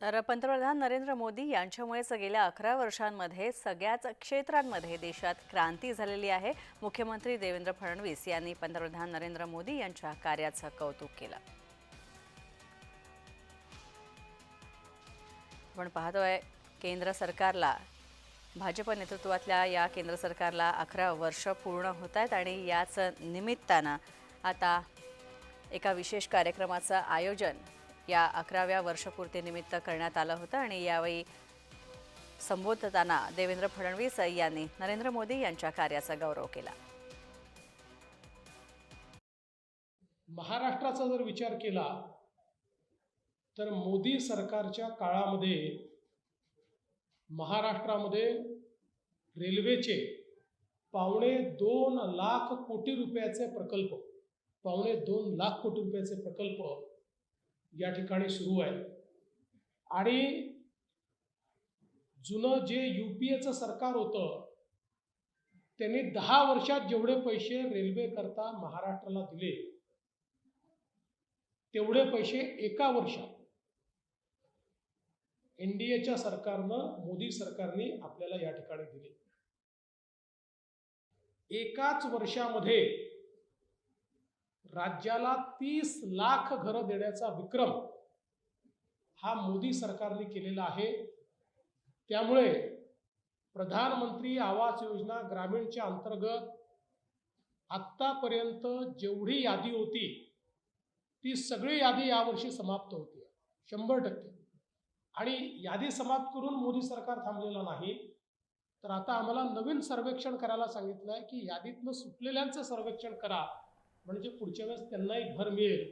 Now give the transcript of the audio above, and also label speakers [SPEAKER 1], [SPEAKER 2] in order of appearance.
[SPEAKER 1] तर पंतप्रधान नरेंद्र मोदी यांच्यामुळेच गेल्या 11 वर्षांमध्ये सगळ्याच क्षेत्रांमध्ये देशात क्रांती झालेली आहे। मुख्यमंत्री देवेंद्र फडणवीस यांनी पंतप्रधान नरेंद्र मोदी यांच्या कार्याचं कौतुक केलं। आपण पाहतोय केंद्र सरकारला भाजप नेतृत्वातल्या या केंद्र सरकारला 11 वर्ष पूर्ण होत आहेत आणि याच निमित्तानं आता एका विशेष कार्यक्रमाचं आयोजन या 11व्या वर्षपूर्तीनिमित्त करण्यात आलं होतं आणि यावेळी संबोधताना देवेंद्र फडणवीस यांनी नरेंद्र मोदी यांच्या कार्याचा गौरव केला।
[SPEAKER 2] महाराष्ट्राचा जर विचार केला तर मोदी सरकारच्या काळामध्ये महाराष्ट्रामध्ये रेल्वेचे 2.25 लाख कोटी रुपयाचे प्रकल्प 2.25 लाख कोटी रुपयाचे प्रकल्प या ठिकाणी सुरू आहे। आणि जुनं जे यूपीएचं सरकार होतं त्यांनी 10 वर्षात जेवढे पैसे रेल्वे करता महाराष्ट्राला दिले तेवढे पैसे एका वर्षात एनडीएच्या सरकारनं मोदी सरकारने आपल्याला या ठिकाणी दिले। एकाच वर्षामध्ये राज्याला 30 लाख घरं देण्याचा विक्रम हा मोदी सरकारने केलेला आहे। त्यामुळे प्रधानमंत्री आवास योजना ग्रामीणच्या अंतर्गत आतापर्यंत जेवढी यादी होती ती सगळी यादी यावर्षी समाप्त होते 100%। आणि यादी समाप्त करून मोदी सरकार थांबलेलं नाही, तर आता आम्हाला नवीन सर्वेक्षण करायला सांगितलं आहे की यादीतनं सुटलेल्यांचं सर्वेक्षण करा, म्हणजे पुढच्या वेळेस त्यांनाही भर मिळेल